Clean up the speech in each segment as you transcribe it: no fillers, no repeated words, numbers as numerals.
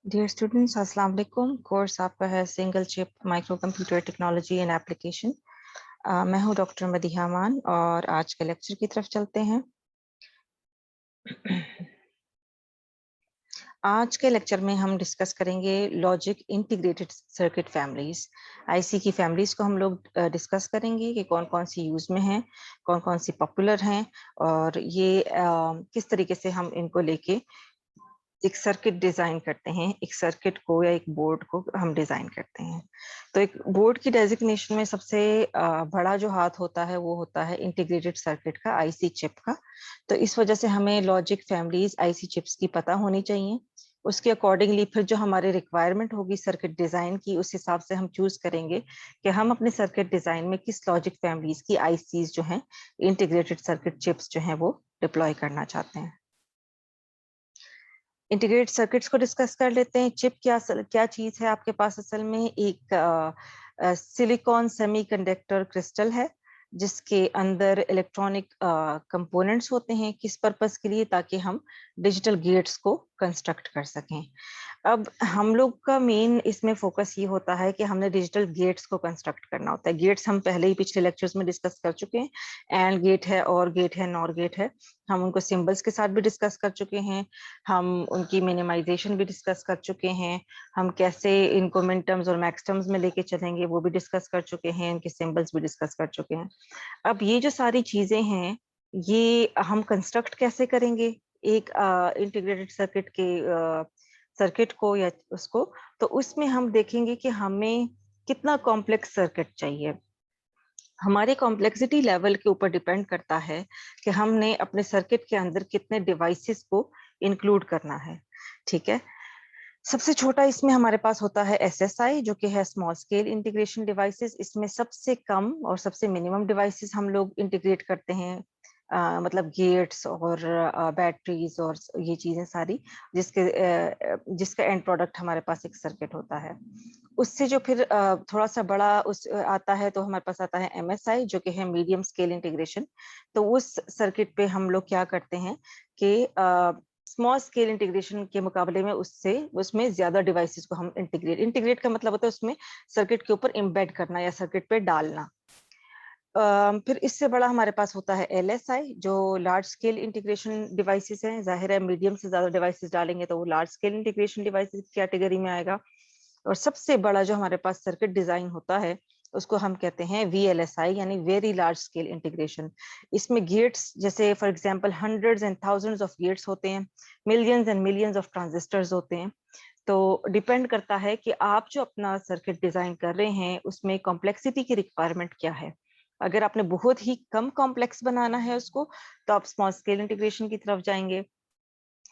Dear students, अस्सलाम वालेकुम। Course आपका है single chip micro computer technology and application. मैं हूं डॉक्टर मदीहा अमान और आज के लेक्चर की तरफ चलते हैं। आज के लेक्चर में हम डिस्कस करेंगे logic integrated circuit families. IC की फैमिलीज को हम लोग डिस्कस करेंगे कि कौन कौन सी यूज में हैं, कौन कौन सी पॉपुलर हैं और ये किस तरीके से हम इनको लेके एक सर्किट डिजाइन करते हैं। एक सर्किट को या एक बोर्ड को हम डिजाइन करते हैं। तो एक बोर्ड की डेजिग्नेशन में सबसे बड़ा जो हाथ होता है वो होता है इंटीग्रेटेड सर्किट का, आईसी चिप का। तो इस वजह से हमें लॉजिक फैमिलीज आईसी चिप्स की पता होनी चाहिए। उसके अकॉर्डिंगली फिर जो हमारे रिक्वायरमेंट होगी सर्किट डिजाइन की, उस हिसाब से हम चूज करेंगे कि हम अपने सर्किट डिजाइन में किस लॉजिक फैमिलीज की आईसीज जो हैं, इंटीग्रेटेड सर्किट चिप्स जो हैं, वो डिप्लॉय करना चाहते हैं। इंटीग्रेटेड सर्किट्स को डिस्कस कर लेते हैं। चिप क्या चीज है आपके पास? असल में एक सिलिकॉन सेमीकंडक्टर क्रिस्टल है जिसके अंदर इलेक्ट्रॉनिक कंपोनेंट्स होते हैं। किस पर्पस के लिए? ताकि हम डिजिटल गेट्स को कंस्ट्रक्ट कर सकें। अब हम लोग का मेन इसमें फोकस ये होता है कि हमने डिजिटल गेट्स को कंस्ट्रक्ट करना होता है। गेट्स हम पहले ही पिछले लेक्चर्स में डिस्कस कर चुके हैं। एंड गेट है, और गेट है, नॉर गेट है। हम उनको सिंबल्स के साथ भी डिस्कस कर चुके हैं। हम उनकी मिनिमाइजेशन भी डिस्कस कर चुके हैं। हम कैसे इनको मिन टर्म्स और मैक्स टर्म्स में लेके चलेंगे वो भी डिस्कस कर चुके हैं। इनके सिंबल्स भी डिस्कस कर चुके हैं। अब ये जो सारी चीजें हैं, ये हम कंस्ट्रक्ट कैसे करेंगे एक इंटीग्रेटेड सर्किट के सर्किट को या उसको? तो उसमें हम देखेंगे कि हमें कितना कॉम्प्लेक्स सर्किट चाहिए। हमारे कॉम्प्लेक्सिटी लेवल के ऊपर डिपेंड करता है कि हमने अपने सर्किट के अंदर कितने डिवाइसेस को इंक्लूड करना है। ठीक है। सबसे छोटा इसमें हमारे पास होता है एसएसआई, जो कि है स्मॉल स्केल इंटीग्रेशन डिवाइसेस। इसमें सबसे कम और सबसे मिनिमम डिवाइसेस हम लोग इंटीग्रेट करते हैं। मतलब गेट्स और बैटरीज और ये चीजें सारी, जिसका एंड प्रोडक्ट हमारे पास एक सर्किट होता है। उससे जो फिर थोड़ा सा बड़ा उस आता है, तो हमारे पास आता है एमएसआई, जो कि है मीडियम स्केल इंटीग्रेशन। तो उस सर्किट पे हम लोग क्या करते हैं कि स्मॉल स्केल इंटीग्रेशन के मुकाबले में उसमें ज्यादा डिवाइसेस को हम इंटीग्रेट का मतलब होता है उसमें सर्किट के ऊपर एम्बेड करना या सर्किट पे डालना। फिर इससे बड़ा हमारे पास होता है एलएसआई, जो लार्ज स्केल इंटीग्रेशन डिवाइसेस हैं। जाहिर है मीडियम से ज्यादा डिवाइसेस डालेंगे तो वो लार्ज स्केल इंटीग्रेशन डिवाइसेस की कैटेगरी में आएगा। और सबसे बड़ा जो हमारे पास सर्किट डिजाइन होता है उसको हम कहते हैं वीएलएसआई, यानी वेरी लार्ज स्केल इंटीग्रेशन। इसमें गेट्स, जैसे for example hundreds and thousands of gates होते हैं, millions and millions of transistors होते हैं। तो डिपेंड करता है कि आप जो अपना सर्किट डिजाइन कर रहे हैं उसमें कॉम्प्लेक्सिटी की रिक्वायरमेंट क्या है। अगर आपने बहुत ही कम कॉम्प्लेक्स बनाना है उसको, तो आप स्मॉल स्केल इंटीग्रेशन की तरफ जाएंगे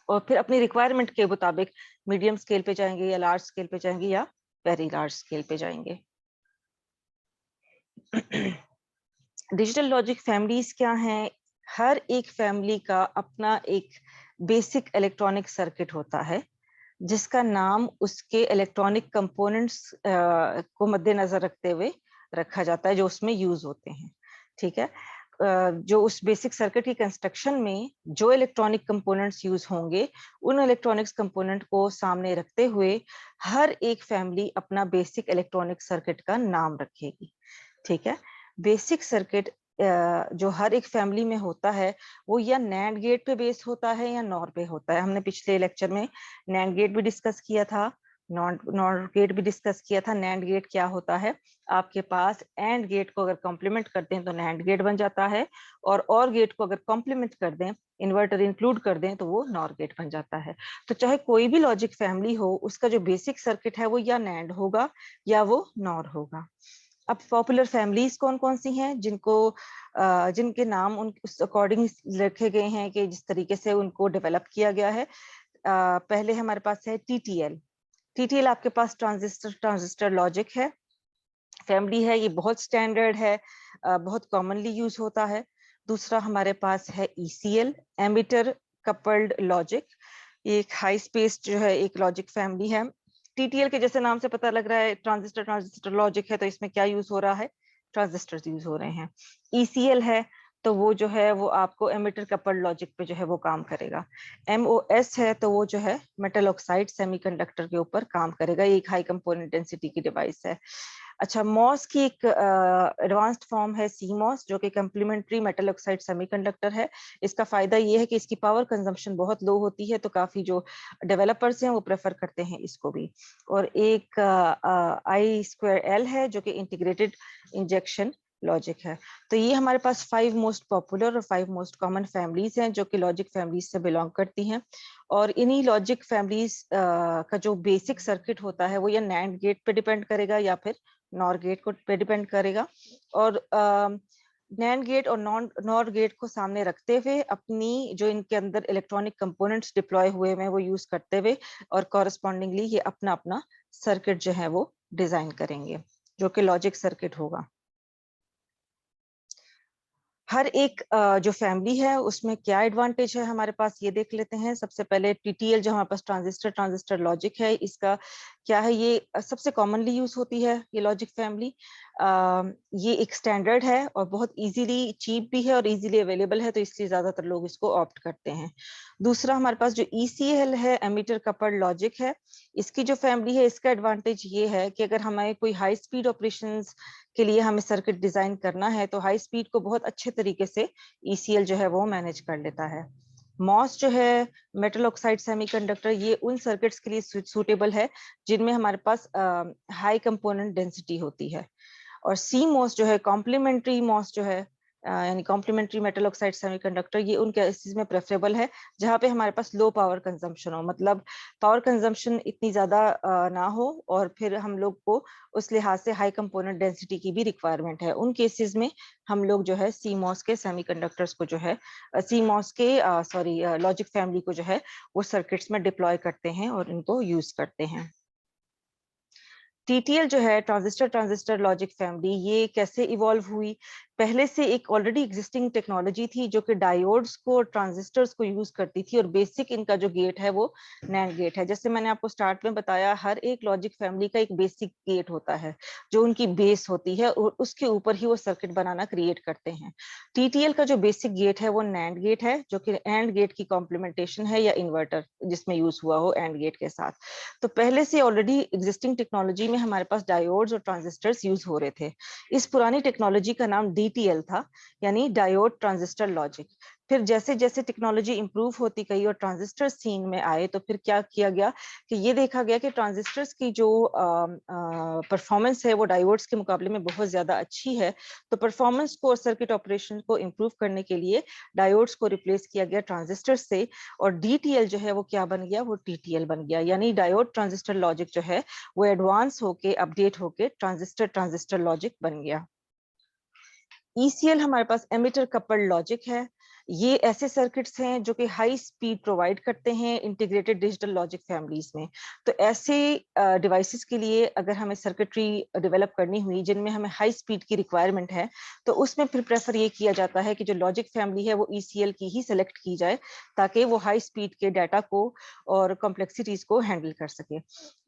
और फिर अपनी रिक्वायरमेंट के मुताबिक मीडियम स्केल पे जाएंगे या लार्ज स्केल पे जाएंगे या वेरी लार्ज स्केल पे जाएंगे। डिजिटल लॉजिक फैमिलीज क्या हैं? हर एक फैमिली का अपना एक बेसिक इलेक्ट्रॉनिक सर्किट होता है जिसका नाम उसके इलेक्ट्रॉनिक कंपोनेंट्स को मद्देनजर रखते हुए रखा जाता है, जो उसमें यूज होते हैं। ठीक है। जो उस बेसिक सर्किट की कंस्ट्रक्शन में जो इलेक्ट्रॉनिक कंपोनेंट्स यूज होंगे, उन इलेक्ट्रॉनिक्स कंपोनेंट को सामने रखते हुए हर एक फैमिली अपना बेसिक इलेक्ट्रॉनिक सर्किट का नाम रखेगी। ठीक है। बेसिक सर्किट जो हर एक फैमिली में होता है वो या नैंड गेट पे बेस होता है या नॉर पे होता है। हमने पिछले लेक्चर में नैंड गेट भी डिस्कस किया था, नॉर गेट भी डिस्कस किया था। नैंड गेट क्या होता है? आपके पास एंड गेट को अगर कॉम्प्लीमेंट करते हैं तो नैंड गेट बन जाता है, और गेट को अगर कॉम्प्लीमेंट कर दें, इन्वर्टर इंक्लूड कर दें, तो वो नॉर गेट बन जाता है। तो चाहे कोई भी लॉजिक फैमिली हो, उसका जो बेसिक सर्किट है वो या नैंड होगा या वो नॉर होगा। अब पॉपुलर फैमिलीज कौन कौन सी हैं जिनके नाम उस अकॉर्डिंग रखे गए हैं कि जिस तरीके से उनको डेवलप किया गया है। पहले हमारे पास है टीटीएल। टीटीएल आपके पास ट्रांजिस्टर लॉजिक है, फैमिली है। ये बहुत स्टैंडर्ड है, बहुत कॉमनली यूज होता है। दूसरा हमारे पास है ईसीएल, एमिटर कपल्ड लॉजिक। ये एक हाई स्पेस जो है एक लॉजिक फैमिली है। टीटीएल के जैसे नाम से पता लग रहा है ट्रांजिस्टर लॉजिक है, तो इसमें क्या यूज हो रहा है? ट्रांजिस्टर यूज हो रहे हैं। ईसीएल है तो वो जो है वो आपको एमिटर कपल्ड लॉजिक पे जो है वो काम करेगा। MOS है तो वो जो है मेटल ऑक्साइड सेमीकंडक्टर के ऊपर काम करेगा, ये एक हाई कंपोनेंट डेंसिटी की डिवाइस है। अच्छा, मॉस की एक एडवांस्ड फॉर्म है CMOS, जो कि कम्प्लीमेंट्री मेटल ऑक्साइड सेमीकंडक्टर है। इसका फायदा ये है कि इसकी पावर कंजम्पशन बहुत लो होती है, तो काफी जो डेवलपर्स हैं वो प्रेफर करते हैं इसको भी। और एक I2L है जो कि इंटीग्रेटेड इंजेक्शन लॉजिक है। तो ये हमारे पास 5 मोस्ट पॉपुलर और 5 मोस्ट कॉमन फैमिलीज हैं जो कि लॉजिक फैमिलीज से बिलोंग करती हैं। और इन्हीं लॉजिक फैमिलीज का जो बेसिक सर्किट होता है वो या नैंड गेट पे डिपेंड करेगा या फिर नॉर गेट को पे डिपेंड करेगा। और नैंड गेट और नॉर गेट को सामने रखते हुए अपनी जो इनके अंदर इलेक्ट्रॉनिक कंपोनेंट्स डिप्लॉय हुए हैं वो यूज करते हुए और कॉरस्पॉन्डिंगली ये अपना अपना सर्किट जो है वो डिजाइन करेंगे, जो कि लॉजिक सर्किट होगा। हर एक जो फैमिली है उसमें क्या एडवांटेज है हमारे पास ये देख लेते हैं। सबसे पहले TTL जो हमारे पास ट्रांजिस्टर लॉजिक है, इसका क्या है, ये सबसे कॉमनली यूज होती है ये लॉजिक फैमिली। ये एक स्टैंडर्ड है और बहुत इजीली चीप भी है और इजीली अवेलेबल है, तो इसलिए ज्यादातर लोग इसको ऑप्ट करते हैं। दूसरा हमारे पास जो ECL है, एमीटर कपल्ड लॉजिक है। इसकी जो फैमिली है इसका एडवांटेज ये है कि अगर हमें कोई हाई स्पीड ऑपरेशंस के लिए हमें सर्किट डिजाइन करना है तो हाई स्पीड को बहुत अच्छे तरीके से ECL जो है वो मैनेज कर लेता है। मॉस जो है, मेटल ऑक्साइड सेमीकंडक्टर, ये उन सर्किट्स के लिए सूटेबल है जिनमें हमारे पास हाई कंपोनेंट डेंसिटी होती है। और CMOS जो है, कॉम्प्लीमेंट्री मॉस जो है, यानी कॉम्प्लीमेंट्री मेटल ऑक्साइड सेमीकंडक्टर, ये उन केसेस में प्रेफरेबल है जहाँ पे हमारे पास लो पावर कंजम्पशन हो, मतलब पावर कंजम्पशन इतनी ज्यादा ना हो और फिर हम लोग को उस लिहाज से हाई कंपोनेंट डेंसिटी की भी रिक्वायरमेंट है। उन केसेस में हम लोग जो है CMOS के सेमीकंडक्टर्स को जो है CMOS के सॉरी लॉजिक फैमिली को जो है वो सर्किट्स में डिप्लॉय करते हैं और इनको यूज करते हैं। TTL जो है, ट्रांजिस्टर लॉजिक फैमिली, ये कैसे इवॉल्व हुई? पहले से एक ऑलरेडी एग्जिस्टिंग टेक्नोलॉजी थी जो कि डायोड्स को और ट्रांजिस्टर्स को यूज करती थी और बेसिक इनका जो गेट है वो नैंड गेट है। जैसे मैंने आपको स्टार्ट में बताया, हर एक लॉजिक फैमिली का एक बेसिक गेट होता है जो उनकी बेस होती है और उसके ऊपर ही वो सर्किट बनाना क्रिएट करते हैं। TTL का जो बेसिक गेट है वो नैंड गेट है, जो कि एंड गेट की कॉम्प्लीमेंटेशन है या इन्वर्टर जिसमें यूज हुआ हो एंड गेट के साथ। तो पहले से ऑलरेडी एग्जिस्टिंग टेक्नोलॉजी में हमारे पास डायोड्स और ट्रांजिस्टर्स यूज हो रहे थे। इस पुरानी टेक्नोलॉजी का नाम DTL था, यानी डायोड ट्रांजिस्टर लॉजिक। फिर जैसे जैसे टेक्नोलॉजी इंप्रूव होती गई और ट्रांजिस्टर सीन में आए तो फिर क्या किया गया कि ये देखा गया कि ट्रांजिस्टर्स की जो परफॉर्मेंस है वो डायोड्स के मुकाबले में बहुत ज्यादा अच्छी है। तो परफॉर्मेंस को और सर्किट ऑपरेशन को इम्प्रूव करने के लिए डायोड्स को रिप्लेस किया गया ट्रांजिस्टर से, और DTL जो है वो क्या बन गया, वो TTL बन गया, यानी डायोड ट्रांजिस्टर लॉजिक जो है वो एडवांस होके अपडेट होके ट्रांजिस्टर लॉजिक बन गया। ECL हमारे पास एमिटर कपल्ड लॉजिक है। ये ऐसे सर्किट्स हैं जो कि हाई स्पीड प्रोवाइड करते हैं इंटीग्रेटेड डिजिटल लॉजिक फैमिलीज में। तो ऐसे डिवाइसेस के लिए अगर हमें सर्किटरी डेवलप करनी हुई जिनमें हमें हाई स्पीड की रिक्वायरमेंट है, तो उसमें फिर प्रेफर ये किया जाता है कि जो लॉजिक फैमिली है वो ECL की ही सेलेक्ट की जाए, ताकि वो हाई स्पीड के डाटा को और कॉम्प्लेक्सिटीज को हैंडल कर सके।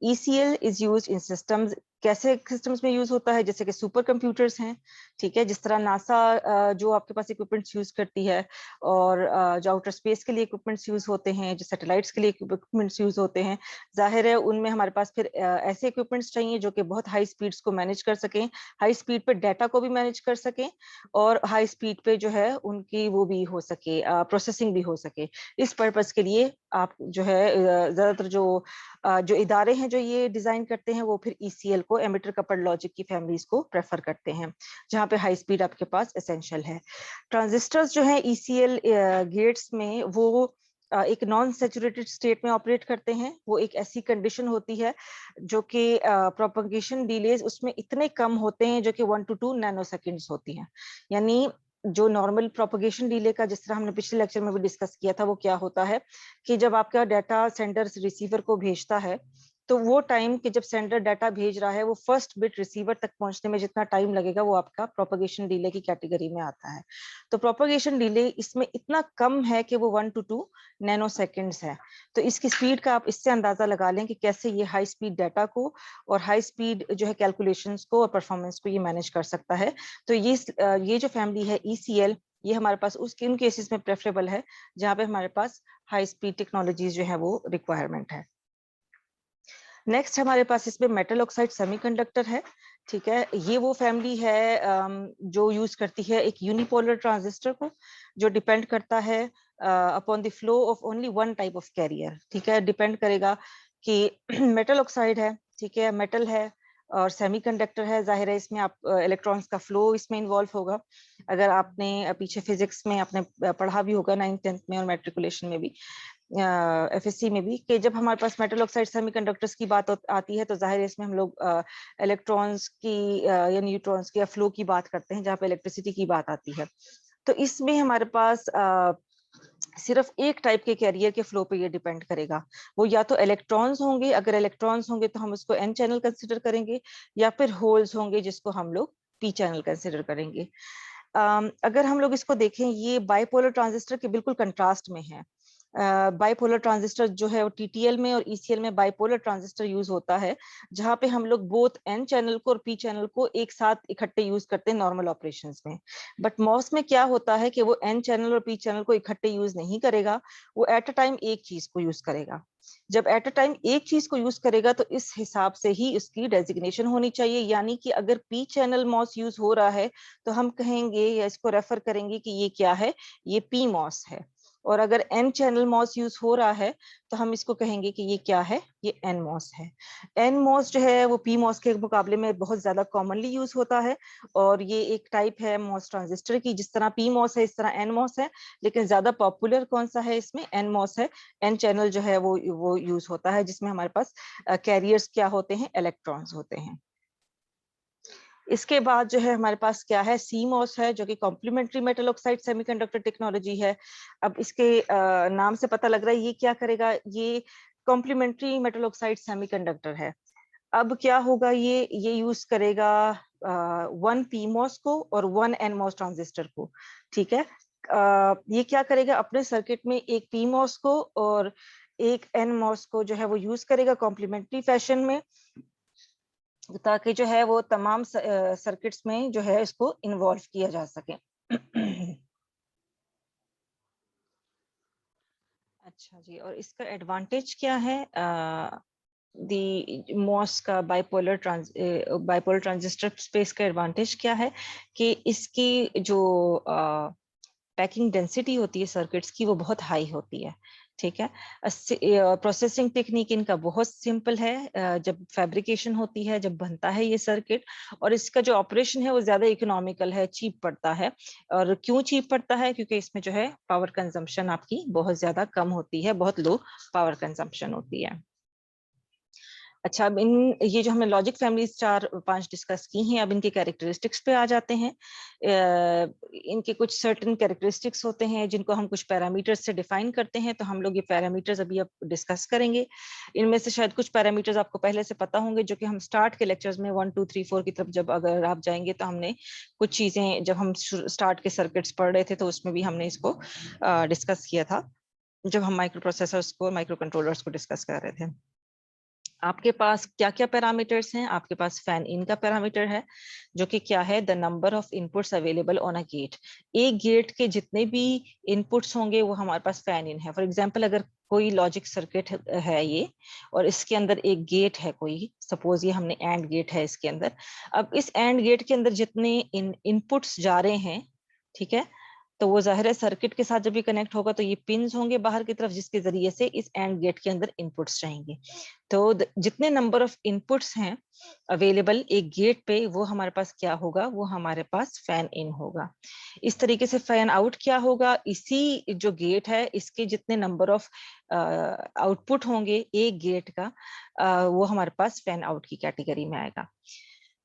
ECL is used in systems. कैसे सिस्टम्स में यूज होता है? जैसे कि सुपर कंप्यूटर्स हैं, ठीक है, जिस तरह नासा जो आपके पास इक्विपमेंट्स यूज करती है, और जो आउटर स्पेस के लिए इक्विपमेंट्स यूज होते हैं, जो सैटेलाइट्स के लिए इक्विपमेंट्स यूज होते हैं, जाहिर है उनमें हमारे पास फिर ऐसे इक्विपमेंट्स चाहिए जो कि बहुत हाई स्पीड्स को मैनेज कर सकें, हाई स्पीड पे डाटा को भी मैनेज कर सकें, और हाई स्पीड पे जो है उनकी वो भी हो सके, प्रोसेसिंग भी हो सके। इस पर्पज के लिए आप जो है ज्यादातर जो इदारे हैं जो ये डिजाइन करते हैं वो फिर ECL को, एमिटर कपल्ड लॉजिक की फैमिलीज को प्रेफर करते हैं, जहाँ पे हाई स्पीड आपके पास एसेंशियल है। ट्रांजिस्टर्स जो है ECL गेट्स में वो एक नॉन सैचुरेटेड स्टेट में ऑपरेट करते हैं। वो एक ऐसी कंडीशन होती है जो कि प्रोपगेशन डिलेज उसमें इतने कम होते हैं जो कि 1 to 2 नैनो सेकेंड्स होती हैं। यानी जो नॉर्मल प्रोपगेशन डिले का, जिस तरह हमने पिछले लेक्चर में भी डिस्कस किया था, वो क्या होता है कि जब आपका डाटा सेंडर रिसीवर को भेजता है तो वो टाइम कि जब सेंडर डाटा भेज रहा है वो फर्स्ट बिट रिसीवर तक पहुंचने में जितना टाइम लगेगा वो आपका प्रोपगेशन डिले की कैटेगरी में आता है। तो प्रोपगेशन डिले इसमें इतना कम है कि वो 1 to 2 नैनो सेकेंड्स है। तो इसकी स्पीड का आप इससे अंदाजा लगा लें कि कैसे ये हाई स्पीड डाटा को और हाई स्पीड जो है कैलकुलेशंस को और परफॉर्मेंस को ये मैनेज कर सकता है। तो ये जो फैमिली है ECL, ये हमारे पास उस किन केसेस में प्रेफरेबल है जहाँ पे हमारे पास हाई स्पीड टेक्नोलॉजीज जो है वो रिक्वायरमेंट है। नेक्स्ट हमारे पास इसमें मेटल ऑक्साइड सेमीकंडक्टर है। ठीक है, ये वो फैमिली है जो यूज करती है एक यूनिपोलर ट्रांजिस्टर को, जो डिपेंड करता है upon the flow of only one type of carrier. ठीक है, डिपेंड करेगा कि मेटल ऑक्साइड है, ठीक है, मेटल है और सेमीकंडक्टर है, जाहिर है इसमें आप इलेक्ट्रॉन्स का फ्लो इसमें इन्वॉल्व होगा। अगर आपने पीछे फिजिक्स में आपने पढ़ा भी होगा 9th 10th में और मैट्रिकुलेशन में भी, एफएससी में भी, कि जब हमारे पास मेटल ऑक्साइड सेमीकंडक्टर्स की बात आती है तो जाहिर है इसमें हम लोग इलेक्ट्रॉन्स की या न्यूट्रॉन्स की या फ्लो की बात करते हैं, जहाँ पे इलेक्ट्रिसिटी की बात आती है। तो इसमें हमारे पास सिर्फ एक टाइप के कैरियर के फ्लो पे ये डिपेंड करेगा। वो या तो इलेक्ट्रॉन्स होंगे, अगर इलेक्ट्रॉन्स होंगे तो हम उसको एन चैनल कंसिडर करेंगे, या फिर होल्स होंगे जिसको हम लोग पी चैनल कंसिडर करेंगे। अगर हम लोग इसको देखें, ये बाइपोलर ट्रांजिस्टर के बिल्कुल कंट्रास्ट में है। बाइपोलर ट्रांजिस्टर जो है वो टीटीएल में और ईसीएल में बाइपोलर ट्रांजिस्टर यूज होता है, जहां पे हम लोग बोथ एन चैनल को और पी चैनल को एक साथ इकट्ठे यूज करते हैं नॉर्मल ऑपरेशंस में। बट मॉस में क्या होता है कि वो एन चैनल और पी चैनल को इकट्ठे यूज नहीं करेगा, वो एट अ टाइम एक चीज को यूज करेगा। जब एट अ टाइम एक चीज को यूज करेगा तो इस हिसाब से ही उसकी डेजिग्नेशन होनी चाहिए, यानी कि अगर पी चैनल मॉस यूज हो रहा है तो हम कहेंगे या इसको रेफर करेंगे कि ये क्या है, ये पी मॉस है। और अगर एन चैनल मॉस यूज हो रहा है तो हम इसको कहेंगे कि ये क्या है, ये एन मॉस है। एन मॉस जो है वो पी मॉस के मुकाबले में बहुत ज्यादा कॉमनली यूज होता है, और ये एक टाइप है मॉस ट्रांजिस्टर की। जिस तरह पी मॉस है इस तरह एन मॉस है, लेकिन ज्यादा पॉपुलर कौन सा है इसमें, एन मॉस है। एन चैनल जो है वो यूज होता है, जिसमें हमारे पास कैरियर्स क्या होते हैं, इलेक्ट्रॉन्स होते हैं। इसके बाद जो है हमारे पास क्या है, सीमॉस है, जो कि complementary metal oxide semiconductor technology है। अब इसके नाम से पता लग रहा है ये क्या करेगा, ये कॉम्प्लीमेंट्री मेटल ऑक्साइड सेमीकंडक्टर है। अब क्या होगा, ये यूज करेगा वन पीमॉस को और वन एनमॉस ट्रांजिस्टर को। ठीक है, ये क्या करेगा, अपने सर्किट में एक पीमॉस को और एक एनमॉस को जो है वो यूज करेगा कॉम्प्लीमेंट्री फैशन में, ताकि जो है वो तमाम सर्किट्स में जो है इसको इन्वॉल्व किया जा सके। अच्छा जी, और इसका एडवांटेज क्या है, दी मॉस का बाइपोलर ट्रांजिस्टर स्पेस का एडवांटेज क्या है कि इसकी जो पैकिंग डेंसिटी होती है सर्किट्स की वो बहुत हाई होती है। ठीक है, प्रोसेसिंग टेक्निक इनका बहुत सिंपल है। जब फैब्रिकेशन होती है, जब बनता है ये सर्किट, और इसका जो ऑपरेशन है वो ज्यादा इकोनॉमिकल है, चीप पड़ता है। और क्यों चीप पड़ता है, क्योंकि इसमें जो है पावर कंजम्पशन आपकी बहुत ज्यादा कम होती है, बहुत लो पावर कंजम्पशन होती है। अच्छा, अब इन ये जो हमने लॉजिक फैमिलीज 4-5 डिस्कस की हैं, अब इनके कैरेक्टरिस्टिक्स पे आ जाते हैं। इनके कुछ सर्टेन कैरेक्टरिस्टिक्स होते हैं जिनको हम कुछ पैरामीटर्स से डिफाइन करते हैं, तो हम लोग ये पैरामीटर्स अभी अब डिस्कस करेंगे। इनमें से शायद कुछ पैरामीटर्स आपको पहले से पता होंगे, जो कि हम स्टार्ट के लेक्चर्स में 1 2 3 4 की तरफ जब अगर आप जाएंगे तो हमने कुछ चीजें, जब हम स्टार्ट के सर्किट्स पढ़ रहे थे तो उसमें भी हमने इसको डिस्कस किया था, जब हम माइक्रो प्रोसेसर्स को, माइक्रो कंट्रोलर्स को डिस्कस कर रहे थे। आपके पास क्या क्या पैरामीटर्स हैं, आपके पास फैन इन का पैरामीटर है, जो कि क्या है, the number of inputs available on a gate. एक गेट के जितने भी इनपुट्स होंगे वो हमारे पास फैन इन है। फॉर एग्जांपल, अगर कोई लॉजिक सर्किट है ये, और इसके अंदर एक गेट है कोई, सपोज ये हमने एंड गेट है इसके अंदर। अब इस एंड गेट के अंदर जितने इनपुट्स जा रहे हैं, ठीक है, तो वो जाहिर है सर्किट के साथ जब भी कनेक्ट होगा तो ये पिंस होंगे बाहर की तरफ, जिसके जरिए से इस एंड गेट के अंदर इनपुट्स जाएंगे। तो जितने नंबर ऑफ इनपुट्स हैं अवेलेबल एक गेट पे, वो हमारे पास क्या होगा, वो हमारे पास फैन इन होगा। इस तरीके से फैन आउट क्या होगा, इसी जो गेट है इसके जितने नंबर ऑफ आउटपुट होंगे एक गेट का, वो हमारे पास फैन आउट की कैटेगरी में आएगा।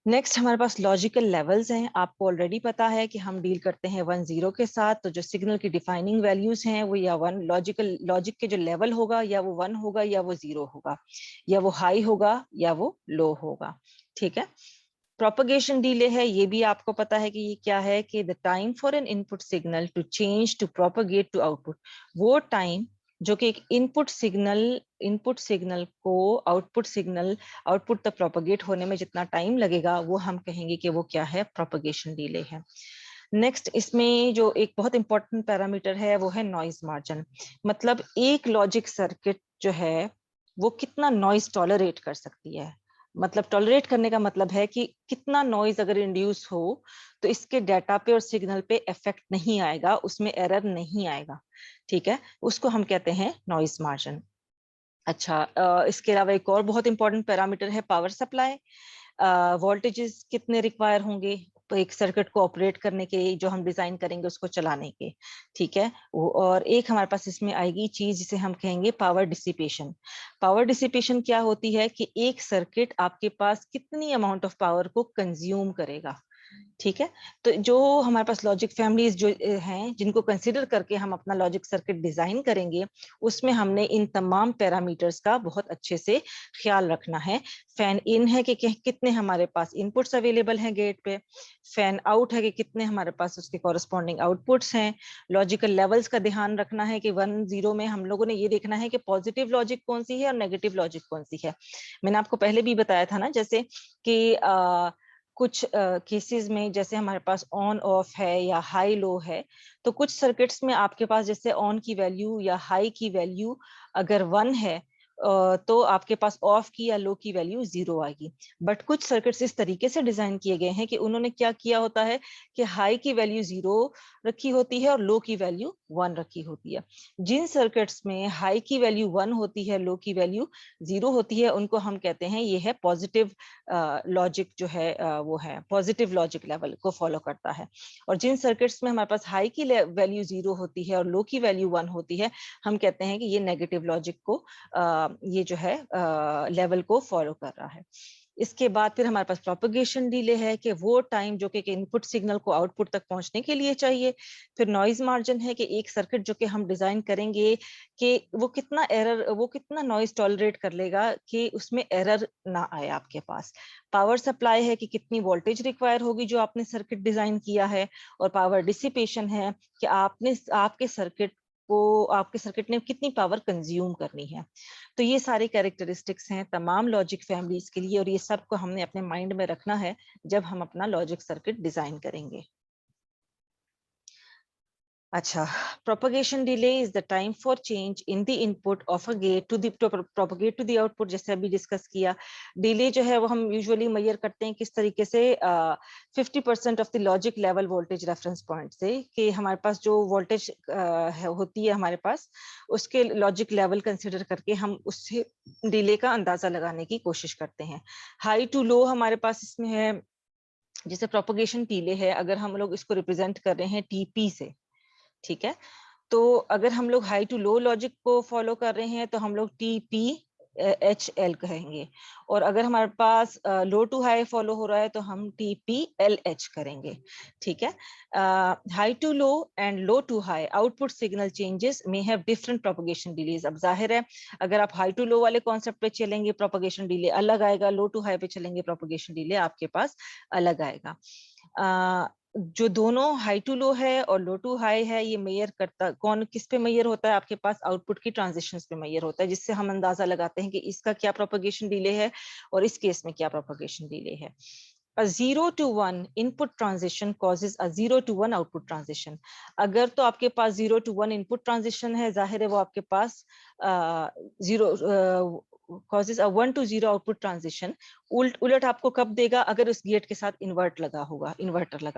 नेक्स्ट हमारे पास लॉजिकल लेवल्स हैं। आपको ऑलरेडी पता है कि हम डील करते हैं 1 0 के साथ, तो जो सिग्नल की डिफाइनिंग वैल्यूज हैं वो या 1, लॉजिक के जो लेवल होगा या वो 1 होगा या वो 0 होगा, या वो हाई होगा या वो लो होगा। ठीक है, प्रोपगेशन डिले है, ये भी आपको पता है कि ये क्या है, कि the time for an input signal to change to propagate to output. वो टाइम जो कि एक इनपुट सिग्नल को आउटपुट तक प्रोपगेट होने में जितना टाइम लगेगा, वो हम कहेंगे कि वो क्या है, प्रोपगेशन डिले है। नेक्स्ट इसमें जो एक बहुत इंपॉर्टेंट पैरामीटर है वो है नॉइज मार्जिन। मतलब एक लॉजिक सर्किट जो है वो कितना नॉइज टॉलरेट कर सकती है। मतलब टॉलरेट करने का मतलब है कि कितना नॉइज अगर इंड्यूस हो तो इसके डाटा पे और सिग्नल पे इफेक्ट नहीं आएगा, उसमें एरर नहीं आएगा। ठीक है, उसको हम कहते हैं नॉइज मार्जिन। अच्छा, इसके अलावा एक और बहुत इंपॉर्टेंट पैरामीटर है पावर सप्लाई। वोल्टेजेस कितने रिक्वायर होंगे तो एक सर्किट को ऑपरेट करने के, जो हम डिजाइन करेंगे उसको चलाने के। ठीक है, और एक हमारे पास इसमें आएगी चीज जिसे हम कहेंगे पावर डिसिपेशन। पावर डिसिपेशन क्या होती है कि एक सर्किट आपके पास कितनी अमाउंट ऑफ पावर को कंज्यूम करेगा। ठीक है, तो जो हमारे पास लॉजिक फैमिलीज जो हैं जिनको कंसिडर करके हम अपना लॉजिक सर्किट डिजाइन करेंगे, उसमें हमने इन तमाम पैरामीटर्स का बहुत अच्छे से ख्याल रखना है। फैन इन है कि कितने हमारे पास इनपुट्स अवेलेबल हैं गेट पे, फैन आउट है कि कितने हमारे पास उसके कॉरस्पॉन्डिंग आउटपुट्स हैं। लॉजिकल लेवल्स का ध्यान रखना है कि 1-0 में हम लोगों ने ये देखना है कि पॉजिटिव लॉजिक कौन सी है और नेगेटिव लॉजिक कौन सी है। मैंने आपको पहले भी बताया था ना, जैसे कि कुछ केसेस में जैसे हमारे पास ऑन ऑफ है या हाई लो है, तो कुछ सर्किट्स में आपके पास जैसे ऑन की वैल्यू या हाई की वैल्यू अगर 1 है तो आपके पास ऑफ की या लो की वैल्यू 0 आएगी। बट कुछ सर्किट्स इस तरीके से डिजाइन किए गए हैं कि उन्होंने क्या किया होता है कि हाई की वैल्यू 0 रखी होती है और लो की वैल्यू 1 रखी होती है। जिन सर्किट्स में हाई की वैल्यू 1 होती है, लो की वैल्यू 0 होती है, उनको हम कहते हैं ये है पॉजिटिव लॉजिक, जो है वो है पॉजिटिव लॉजिक लेवल को फॉलो करता है। और जिन सर्किट्स में हमारे पास हाई की वैल्यू 0 होती है और लो की वैल्यू 1 होती है, हम कहते हैं कि ये नेगेटिव लॉजिक को ये जो है लेवल को फॉलो कर रहा है। इसके बाद फिर हमारे पास प्रोपगेशन डिले है कि वो टाइम जो कि इनपुट सिग्नल को आउटपुट तक पहुंचने के लिए चाहिए। फिर नॉइज मार्जिन है कि एक सर्किट जो कि हम डिजाइन करेंगे कि वो कितना नॉइज टॉलरेट कर लेगा कि उसमें एरर ना आए आपके पास। पावर सप्लाई है कि कितनी वोल्टेज रिक्वायर होगी जो आपने सर्किट डिजाइन किया है। और पावर डिसिपेशन है कि आपके सर्किट ने कितनी पावर कंज्यूम करनी है। तो ये सारे कैरेक्टरिस्टिक्स हैं तमाम लॉजिक फैमिलीज के लिए, और ये सब को हमने अपने माइंड में रखना है जब हम अपना लॉजिक सर्किट डिजाइन करेंगे। अच्छा, propagation delay is the time for change in the input of a gate to propagate to the output। जैसे अभी डिस्कस किया, डिले जो है वो हम यूजुअली मेजर करते हैं किस तरीके से, 50% of the logic level voltage reference point से, कि हमारे पास जो वोल्टेज होती है हमारे पास, उसके लॉजिक लेवल कंसिडर करके हम उससे डिले का अंदाजा लगाने की कोशिश करते हैं। हाई टू लो हमारे पास इसमें है, जैसे प्रोपगेशन डिले है, अगर हम लोग इसको रिप्रेजेंट कर रहे हैं टीपी से। ठीक है, तो अगर हम लोग हाई टू लो लॉजिक को फॉलो कर रहे हैं तो हम लोग टी एच एल कहेंगे, और अगर हमारे पास लो टू हाई फॉलो हो रहा है तो हम टी पी एल एच करेंगे। ठीक है, high to low and low to high output signal changes में हैव डिफरेंट प्रोपगेशन डिलेज। अब जाहिर है अगर आप हाई टू लो वाले कॉन्सेप्ट पे चलेंगे प्रोपगेशन डिले अलग आएगा, लो टू हाई पे चलेंगे प्रोपगेशन डिले आपके पास अलग आएगा। जो दोनों हाई टू लो है और लो टू हाई है, ये मेजर करता कौन किस पे मेजर होता है, आपके पास आउटपुट की ट्रांजिशंस पे मेजर होता है, जिससे हम अंदाजा लगाते हैं कि इसका क्या प्रोपगेशन डिले है और इस केस में क्या प्रोपगेशन डिले है। A 0 to 1 input transition causes a 0 to 1 output transition। अगर तो आपके पास 0 to 1 input transition है, जाहिर है वो आपके पास zero causes a 1 to 0 output transition। उलट आपको कब देगा, अगर उस गेट के साथ इन्वर्टर लगा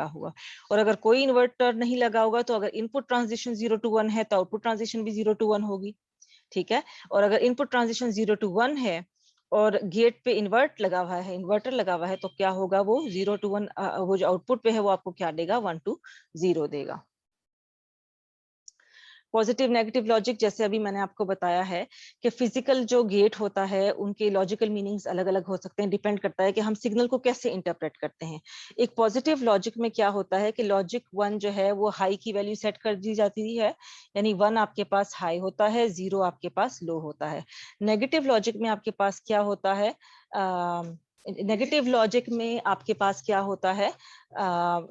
होगा। और अगर कोई इन्वर्टर नहीं लगा होगा तो अगर इनपुट ट्रांजिशन 0 to 1 है तो आउटपुट ट्रांजिशन भी 0 to 1 होगी। ठीक है, और अगर इनपुट ट्रांजिशन 0 to 1 है और गेट पे इन्वर्टर लगा हुआ है तो क्या होगा, वो 0 to 1, वो जो आउटपुट पे है वो आपको क्या देगा, 1 to 0 देगा। पॉजिटिव नेगेटिव लॉजिक, जैसे अभी मैंने आपको बताया है कि फिजिकल जो गेट होता है उनके लॉजिकल मीनिंग्स अलग अलग हो सकते हैं, डिपेंड करता है कि हम सिग्नल को कैसे इंटरप्रेट करते हैं। एक पॉजिटिव लॉजिक में क्या होता है कि लॉजिक 1 जो है वो हाई की वैल्यू सेट कर दी जाती है, यानी 1 आपके पास हाई होता है, 0 आपके पास लो होता है। नेगेटिव लॉजिक में आपके पास क्या होता है, नेगेटिव लॉजिक में आपके पास क्या होता है,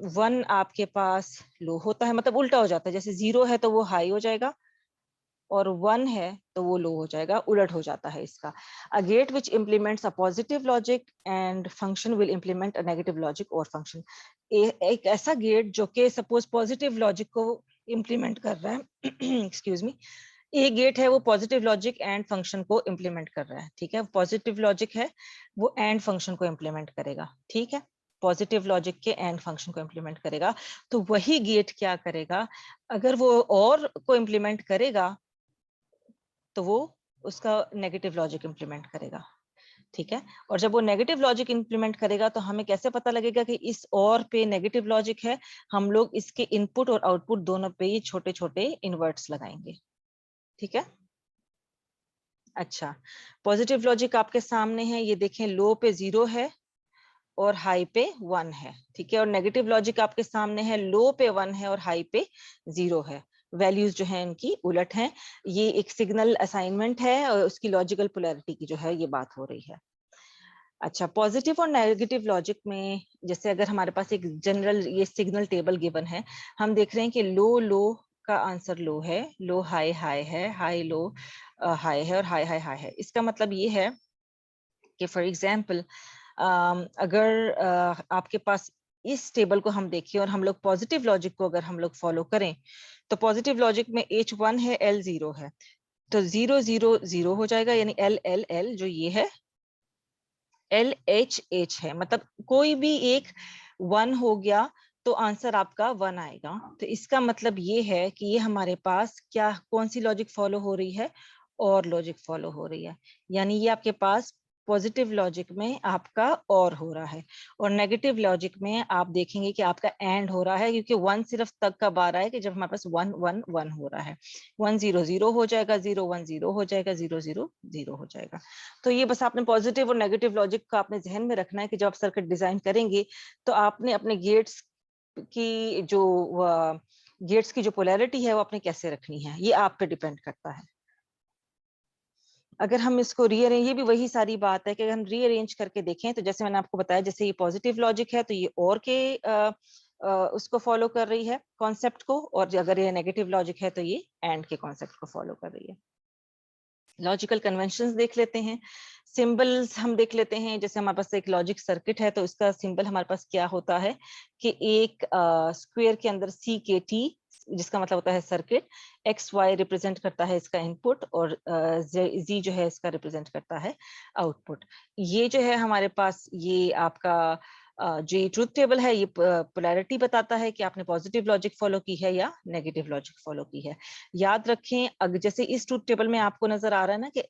1 आपके पास लो होता है, मतलब उल्टा हो जाता है, जैसे 0 है तो वो हाई हो जाएगा और 1 है तो वो लो हो जाएगा, उलट हो जाता है इसका। A gate which implements a positive logic and function will implement a negative logic or function. एक ऐसा गेट जो कि सपोज पॉजिटिव लॉजिक को इम्प्लीमेंट कर रहा है एक्सक्यूज मी, ए गेट है वो पॉजिटिव लॉजिक एंड फंक्शन को इम्प्लीमेंट कर रहा है, ठीक है। पॉजिटिव लॉजिक है वो एंड फंक्शन को इम्प्लीमेंट करेगा, ठीक है। पॉजिटिव लॉजिक के एंड फंक्शन को इम्प्लीमेंट करेगा। तो वही गेट क्या करेगा, अगर वो और को इम्प्लीमेंट करेगा तो वो उसका नेगेटिव लॉजिक इम्प्लीमेंट करेगा, ठीक है। और जब वो नेगेटिव लॉजिक इंप्लीमेंट करेगा तो हमें कैसे पता लगेगा कि इस और पे नेगेटिव लॉजिक है, हम लोग इसके इनपुट और आउटपुट दोनों पे ये छोटे छोटे इन्वर्ट्स लगाएंगे, ठीक है। अच्छा, पॉजिटिव लॉजिक आपके सामने है, ये देखें लो पे 0 है और हाई पे 1 है, ठीक है। और नेगेटिव लॉजिक आपके सामने है, लो पे 1 है और हाई पे 0 है। वैल्यूज जो है इनकी उलट हैं। ये एक सिग्नल असाइनमेंट है और उसकी लॉजिकल पोलैरिटी की जो है ये बात हो रही है। अच्छा, पॉजिटिव और नेगेटिव लॉजिक में जैसे अगर हमारे पास एक जनरल ये सिग्नल टेबल गिवन है, हम देख रहे हैं कि लो लो का आंसर लो है, लो हाई हाई है, हाई लो हाई है और हाई हाई हाई है। इसका मतलब ये है कि फॉर एग्जाम्पल अगर आपके पास इस टेबल को हम देखें और हम लोग पॉजिटिव लॉजिक को अगर हम लोग फॉलो करें तो पॉजिटिव लॉजिक में H1 है, L0 है, तो 0 0 0 हो जाएगा, यानी L L L जो ये है LHH है, मतलब कोई भी एक 1 हो गया तो आंसर आपका 1 आएगा। तो इसका मतलब ये है कि ये हमारे पास क्या कौन सी लॉजिक फॉलो हो रही है, और लॉजिक फॉलो हो रही है, यानी ये आपके पास पॉजिटिव लॉजिक में आपका और हो रहा है, और नेगेटिव लॉजिक में आप देखेंगे कि आपका एंड हो रहा है, क्योंकि 1 सिर्फ तब कब आ रहा है कि जब हमारे पास 1 1 1 हो रहा है। 1 0 0 हो जाएगा, 0 1 0 हो जाएगा, 0 0 0 हो जाएगा। तो ये बस आपने पॉजिटिव और नेगेटिव लॉजिक का आपने ध्यान में रखना है कि जब आप सर्किट डिजाइन करेंगे तो आपने अपने गेट्स की जो गेट्स की जो पोलैरिटी है वो आपने कैसे रखनी है, ये आप पे डिपेंड करता है। अगर हम इसको रीअरेंज, ये भी वही सारी बात है कि अगर हम रीअरेंज करके देखें तो जैसे मैंने आपको बताया, जैसे ये पॉजिटिव लॉजिक है तो ये और के उसको फॉलो कर रही है कॉन्सेप्ट को, और अगर ये नेगेटिव लॉजिक है तो ये एंड के कॉन्सेप्ट को फॉलो कर रही है। लॉजिकल कन्वेंशंस देख लेते हैं, सिंबल्स हम देख लेते हैं। जैसे हमारे पास एक लॉजिक सर्किट है तो इसका सिंबल हमारे पास क्या होता है कि एक स्क्वायर के अंदर CKT, जिसका मतलब होता है सर्किट, XY रिप्रेजेंट करता है इसका इनपुट, और Z जो है इसका रिप्रेजेंट करता है आउटपुट। ये जो है हमारे पास ये आपका जो ये ट्रूथ टेबल है ये पोलैरिटी बताता है कि आपने पॉजिटिव लॉजिक फॉलो की है या नेगेटिव लॉजिक फॉलो की है। याद रखें, अगर जैसे इस ट्रूथ टेबल में आपको नजर आ रहा है ना कि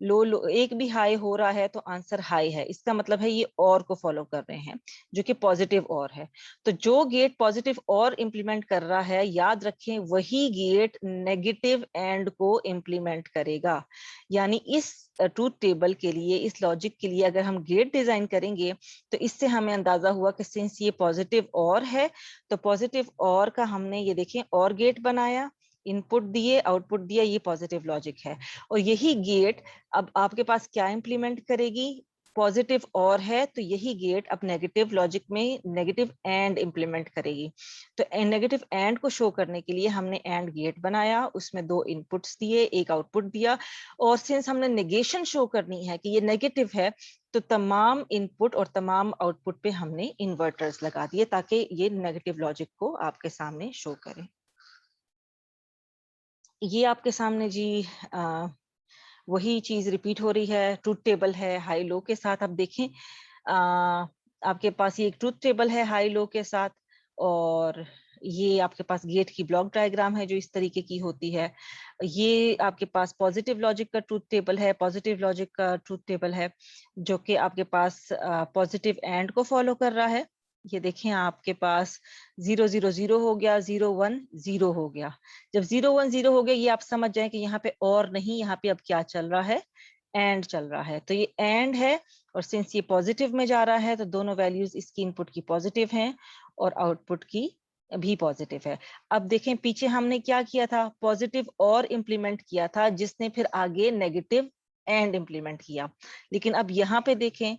लो लो एक भी हाई हो रहा है तो आंसर हाई है, इसका मतलब है ये और को फॉलो कर रहे हैं जो कि पॉजिटिव और है। तो जो गेट पॉजिटिव और इंप्लीमेंट कर रहा है, याद रखें वही गेट नेगेटिव एंड को इंप्लीमेंट करेगा। यानी इस ट्रूथ टेबल के लिए, इस लॉजिक के लिए अगर हम गेट डिजाइन करेंगे तो इससे हमें अंदाजा हुआ कि सिंस ये पॉजिटिव और है तो पॉजिटिव और का हमने ये देखें और गेट बनाया, इनपुट दिए आउटपुट दिया, ये पॉजिटिव लॉजिक है। और यही गेट अब आपके पास क्या इंप्लीमेंट करेगी, पॉजिटिव और है तो यही गेट अब नेगेटिव लॉजिक में नेगेटिव एंड इंप्लीमेंट करेगी। तो नेगेटिव एंड को शो करने के लिए हमने एंड गेट बनाया, उसमें 2 इनपुट्स दिए, एक आउटपुट दिया, और सिंस हमने नेगेशन शो करनी है कि ये नेगेटिव है तो तमाम इनपुट और तमाम आउटपुट पे हमने इन्वर्टर्स लगा दिए ताकि ये नेगेटिव लॉजिक को आपके सामने शो करें। ये आपके सामने जी वही चीज रिपीट हो रही है, ट्रूथ टेबल है हाई लो के साथ। अब देखें आपके पास ये एक ट्रूथ टेबल है हाई लो के साथ, और ये आपके पास गेट की ब्लॉक डायग्राम है जो इस तरीके की होती है। ये आपके पास पॉजिटिव लॉजिक का ट्रूथ टेबल है, पॉजिटिव लॉजिक का ट्रूथ टेबल है जो कि आपके पास पॉजिटिव एंड को फॉलो कर रहा है। ये देखें आपके पास 0 0 0 हो गया, 0 1 0 हो गया। जब 0 1 0 हो गया ये आप समझ जाए कि यहाँ पे और नहीं, यहाँ पे अब क्या चल रहा है, एंड चल रहा है। तो ये एंड है, और सिंस ये पॉजिटिव में जा रहा है तो दोनों वैल्यूज इसकी इनपुट की पॉजिटिव हैं और आउटपुट की भी पॉजिटिव है। अब देखें पीछे हमने क्या किया था, पॉजिटिव और इंप्लीमेंट किया था जिसने फिर आगे नेगेटिव एंड इंप्लीमेंट किया। लेकिन अब यहाँ पे देखें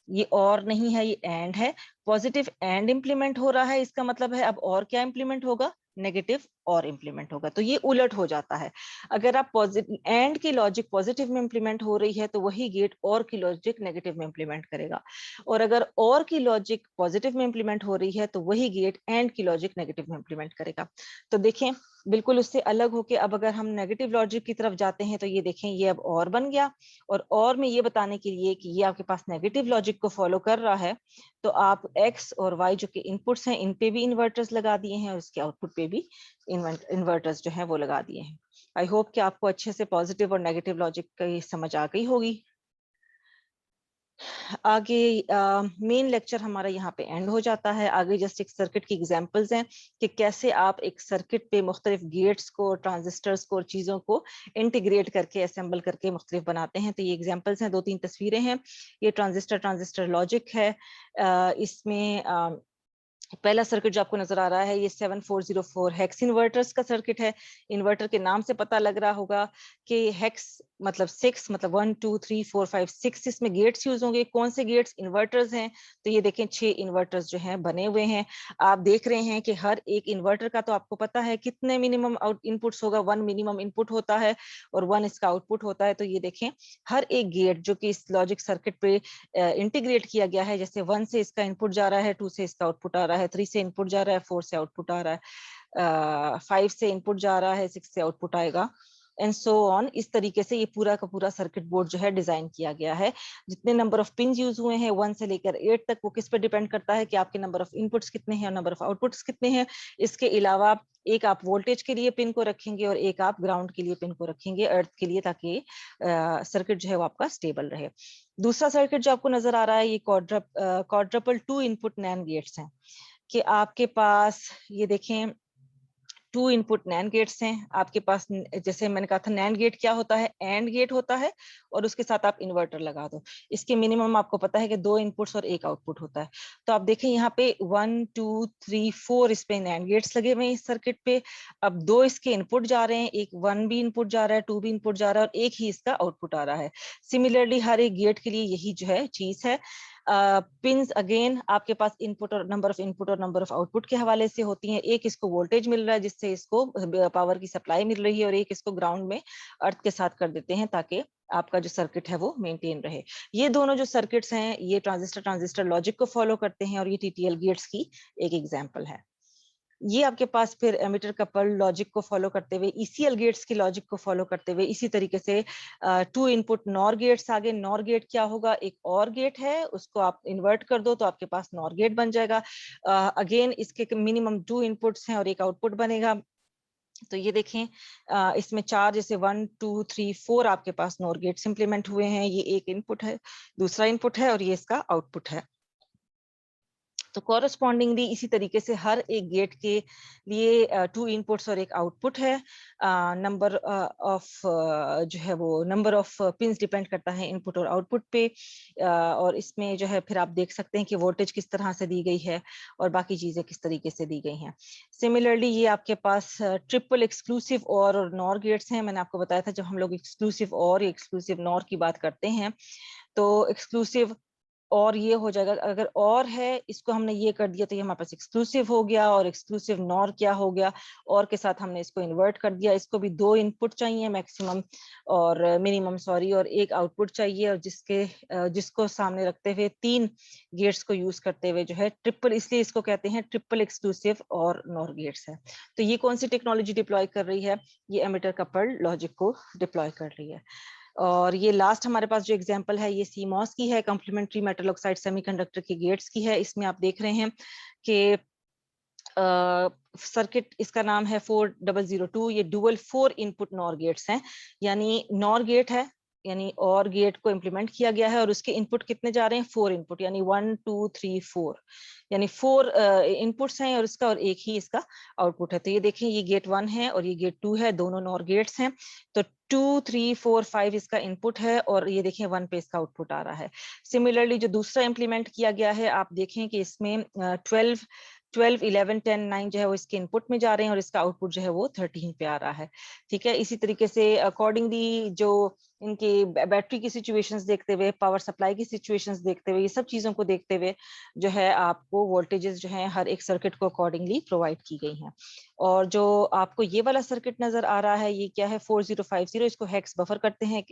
ये और नहीं है, ये एंड है, पॉजिटिव एंड इंप्लीमेंट हो रहा है, इसका मतलब है अब और क्या इंप्लीमेंट होगा, नेगेटिव और इंप्लीमेंट होगा। तो ये उलट हो जाता है। अगर आप एंड की लॉजिक पॉजिटिव में इंप्लीमेंट हो रही है तो वही गेट और की लॉजिक नेगेटिव में इंप्लीमेंट करेगा, और अगर और की लॉजिक पॉजिटिव में इंप्लीमेंट हो रही है तो वही गेट एंड की लॉजिक नेगेटिव में इंप्लीमेंट करेगा। तो देखें बिल्कुल उससे अलग होके अब अगर हम नेगेटिव लॉजिक की तरफ जाते हैं तो ये देखें ये अब और बन गया, और में ये बताने के लिए कि ये आपके पास नेगेटिव लॉजिक को फॉलो कर रहा है तो आप x और y जो कि इनपुट्स हैं इन पे भी इन्वर्टर्स लगा दिए हैं और इसके आउटपुट पे भी इन्वर्टर्स जो है वो लगा दिए हैं। आई होप कि आपको अच्छे से पॉजिटिव और नेगेटिव लॉजिक की समझ आ गई होगी। आगे मेन लेक्चर हमारा यहाँ पे एंड हो जाता है। आगे जस्ट एक सर्किट की एग्जांपल्स हैं कि कैसे आप एक सर्किट पे मुख्तलिफ गेट्स को, ट्रांजिस्टर्स को और चीज़ों को इंटीग्रेट करके असेंबल करके मुख्तलिफ बनाते हैं। तो ये एग्जांपल्स हैं, 2-3 तस्वीरें हैं। ये ट्रांजिस्टर लॉजिक है। इसमें पहला सर्किट जो आपको नजर आ रहा है ये 7404 हेक्स इन्वर्टर्स का सर्किट है। इन्वर्टर के नाम से पता लग रहा होगा कि हेक्स मतलब 6, मतलब 1 2 3 4 5 6 इसमें गेट्स यूज होंगे। कौन से गेट्स? इन्वर्टर्स हैं। तो ये देखें 6 इन्वर्टर्स जो हैं बने हुए हैं। आप देख रहे हैं कि हर एक इन्वर्टर का तो आपको पता है कितने मिनिमम आउट इनपुट्स होगा। 1 मिनिमम इनपुट होता है और 1 इसका आउटपुट होता है। तो ये देखें हर एक गेट जो कि इस लॉजिक सर्किट पे इंटीग्रेट किया गया है, जैसे 1 से इसका इनपुट जा रहा है, 2 से इसका आउटपुट आ रहा है, 3 से इनपुट जा रहा है, 4 से आउटपुट आ रहा है, 5 से इनपुट जा रहा है, 6 से आउटपुट आएगा, एंड सो ऑन। इस तरीके से ये पूरा का पूरा सर्किट बोर्ड जो है डिजाइन किया गया है। जितने नंबर ऑफ पिन यूज हुए हैं 1 से लेकर 8 तक, वो किस पर डिपेंड करता है कि आपके नंबर ऑफ इनपुट्स कितने हैं और नंबर ऑफ आउटपुट्स कितने हैं। इसके अलावा एक आप वोल्टेज के लिए पिन को रखेंगे और एक आप ग्राउंड के लिए पिन को रखेंगे, अर्थ के लिए, ताकि सर्किट जो है वो आपका स्टेबल रहे। दूसरा सर्किट जो आपको नजर आ रहा है ये क्वाड्रपल 2 इनपुट नैंड गेट्स हैं कि आपके पास ये देखें 2 इनपुट नैंड गेट्स हैं आपके पास। जैसे मैंने कहा था नैंड गेट क्या होता है? एंड गेट होता है और उसके साथ आप इन्वर्टर लगा दो। इसके मिनिमम आपको पता है कि 2 इनपुट्स और एक आउटपुट होता है। तो आप देखें यहाँ पे 1 2 3 4 इस पे नैंड गेट्स लगे हुए हैं इस सर्किट पे। अब 2 इसके इनपुट जा रहे हैं, एक 1 भी इनपुट जा रहा है, 2 भी इनपुट जा रहा है और एक ही इसका आउटपुट आ रहा है। सिमिलरली हर एक गेट के लिए यही जो है चीज है। पिंस अगेन आपके पास इनपुट और नंबर ऑफ आउटपुट के हवाले से होती हैं। एक इसको वोल्टेज मिल रहा है जिससे इसको पावर की सप्लाई मिल रही है और एक इसको ग्राउंड में अर्थ के साथ कर देते हैं ताकि आपका जो सर्किट है वो मेंटेन रहे। ये दोनों जो सर्किट्स हैं ये ट्रांजिस्टर लॉजिक को फॉलो करते हैं और ये टीटीएल गेट्स की एक एग्जांपल है। ये आपके पास फिर एमिटर कपल लॉजिक को फॉलो करते हुए, ईसीएल गेट्स की लॉजिक को फॉलो करते हुए इसी तरीके से 2 इनपुट नॉर गेट्स आगे। नॉर गेट क्या होगा? एक और गेट है उसको आप इन्वर्ट कर दो तो आपके पास नॉर गेट बन जाएगा। अगेन इसके मिनिमम 2 इनपुट्स हैं और एक आउटपुट बनेगा। तो ये देखें इसमें 4 जैसे 1 2 3 4 आपके पास नॉर गेट्स इंप्लीमेंट हुए हैं। ये एक इनपुट है, दूसरा इनपुट है और ये इसका आउटपुट है। तो कॉरस्पॉन्डिंगली इसी तरीके से हर एक गेट के लिए 2 इनपुट्स और एक आउटपुट है। नंबर ऑफ जो है वो नंबर ऑफ पिंस डिपेंड करता है इनपुट और आउटपुट पे। और इसमें जो है फिर आप देख सकते हैं कि वोल्टेज किस तरह से दी गई है और बाकी चीजें किस तरीके से दी गई हैं। सिमिलरली ये आपके पास ट्रिपल एक्सक्लूसिव और नॉर गेट्स हैं। मैंने आपको बताया था जब हम लोग एक्सक्लूसिव और एक्सक्लूसिव नॉर की बात करते हैं तो एक्सक्लूसिव और ये हो जाएगा, अगर और है इसको हमने ये कर दिया तो ये हमारे पास एक्सक्लूसिव हो गया। और एक्सक्लूसिव नॉर क्या हो गया? और के साथ हमने इसको इन्वर्ट कर दिया। इसको भी 2 इनपुट चाहिए मैक्सिमम और मिनिमम सॉरी, और एक आउटपुट चाहिए और जिसको सामने रखते हुए 3 गेट्स को यूज करते हुए जो है ट्रिपल, इसलिए इसको कहते हैं ट्रिपल एक्सक्लूसिव और नॉर गेट्स है। तो ये कौन सी टेक्नोलॉजी डिप्लॉय कर रही है? ये एमिटर कपल्ड लॉजिक को डिप्लॉय कर रही है। और ये लास्ट हमारे पास जो एग्जांपल है ये सीमॉस की है, कॉम्प्लीमेंट्री मेटल ऑक्साइड सेमीकंडक्टर के गेट्स की है। इसमें आप देख रहे हैं कि सर्किट इसका नाम है 4002। ये डुअल 4 इनपुट नॉर गेट्स हैं, यानी नॉर गेट है यानी और गेट को इम्प्लीमेंट किया गया है और उसके इनपुट कितने जा रहे हैं? 4 इनपुट, यानी 1 2 3 4, यानी 4 इनपुट्स हैं और इसका और एक ही इसका आउटपुट है। तो ये देखें ये गेट 1 है और ये गेट 2 है, दोनों नॉर गेट्स हैं। तो 2 3 4 5 इसका इनपुट है और ये देखें 1 पे इसका आउटपुट आ रहा है। सिमिलरली जो दूसरा इम्प्लीमेंट किया गया है आप देखें कि इसमें 12 11 10 9 जो है वो इसके इनपुट में जा रहे हैं और इसका आउटपुट जो है वो 13 पे आ रहा है। ठीक है, इसी तरीके से अकॉर्डिंगली जो इनकी बैटरी की सिचुएशंस देखते हुए, पावर सप्लाई की सिचुएशंस देखते हुए, ये सब चीजों को देखते हुए जो है आपको वोल्टेजेस जो है हर एक सर्किट को अकॉर्डिंगली प्रोवाइड की गई हैं। और जो आपको ये वाला सर्किट नजर आ रहा है, ये क्या है, 4050, इसको हेक्स बफर करते हैं,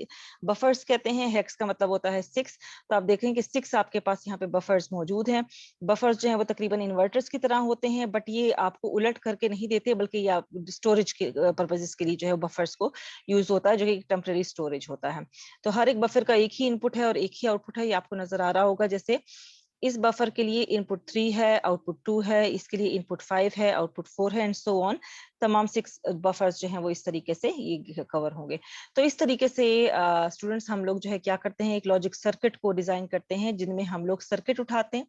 बफर्स कहते हैं। हेक्स का मतलब होता है 6। तो आप देखें कि 6 आपके पास यहाँ पे बफर्स मौजूद हैं। बफर्स जो है वो तकरीबन इन्वर्टर्स की तरह होते हैं, बट ये आपको उलट करके नहीं देते, बल्कि ये आप स्टोरेज के पर्पजेस के लिए जो है बफर्स को यूज होता है, जो कि टेम्पररी स्टोरेज होता है। तो हर एक बफर का एक ही इनपुट है और एक ही आउटपुट है, ये आपको नजर आ रहा होगा। जैसे इस बफर के लिए इनपुट 3 है, आउटपुट 2 है, इसके लिए इनपुट 5 है, आउटपुट 4 है, एंड सो ऑन। तमाम 6 बफर्स जो हैं वो इस तरीके से ये कवर होंगे। तो इस तरीके से स्टूडेंट्स हम लोग जो है क्या करते हैं, एक लॉजिक सर्किट को डिजाइन करते हैं, जिनमें हम लोग सर्किट उठाते हैं,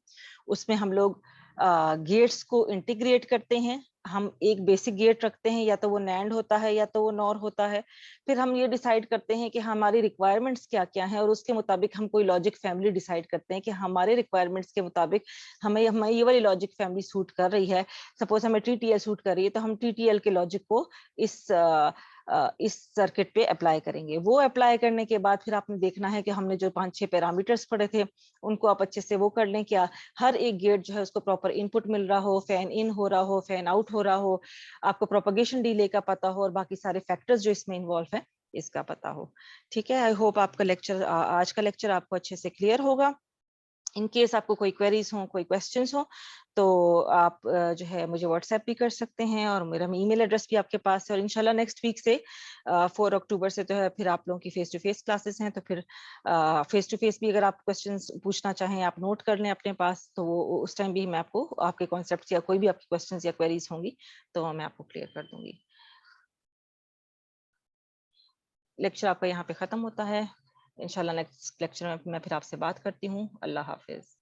उसमें हम लोग गेट्स को इंटीग्रेट करते हैं। हम एक बेसिक गेट रखते हैं, या तो वो नैंड होता है या तो वो नॉर होता है। फिर हम ये डिसाइड करते हैं कि हमारी रिक्वायरमेंट्स क्या क्या हैं, और उसके मुताबिक हम कोई लॉजिक फैमिली डिसाइड करते हैं कि हमारे रिक्वायरमेंट्स के मुताबिक हमें हमें ये वाली लॉजिक फैमिली सूट कर रही है। सपोज हमें टीटीएल सूट कर रही है, तो हम टीटीएल के लॉजिक को इस सर्किट पे अप्लाई करेंगे। वो अप्लाई करने के बाद फिर आपने देखना है कि हमने जो 5-6 पैरामीटर्स पढ़े थे, उनको आप अच्छे से वो कर लें। क्या हर एक गेट जो है उसको प्रॉपर इनपुट मिल रहा हो, फैन इन हो रहा हो, फैन आउट हो रहा हो, आपको प्रोपगेशन डिले का पता हो, और बाकी सारे फैक्टर्स जो इसमें इन्वॉल्व है इसका पता हो। ठीक है, आई होप आपका लेक्चर, आज का लेक्चर आपको अच्छे से क्लियर होगा। इन केस आपको कोई क्वेरीज हो, कोई क्वेश्चंस हो, तो आप जो है मुझे व्हाट्सएप भी कर सकते हैं, और मेरा ईमेल एड्रेस भी आपके पास है। और इंशाल्लाह नेक्स्ट वीक से 4 अक्टूबर से तो है फिर आप लोगों की फेस टू फेस क्लासेस हैं, तो फिर फेस टू फेस भी अगर आप क्वेश्चंस पूछना चाहें, आप नोट कर लें अपने पास, तो वो उस टाइम भी मैं आपको आपके कॉन्सेप्ट या कोई भी आपकी क्वेश्चंस या क्वेरीज होंगी तो मैं आपको क्लियर कर दूंगी। लेक्चर आपका यहाँ पे खत्म होता है। इंशाल्लाह नेक्स्ट लेक्चर में मैं फिर आपसे बात करती हूँ। अल्लाह हाफिज।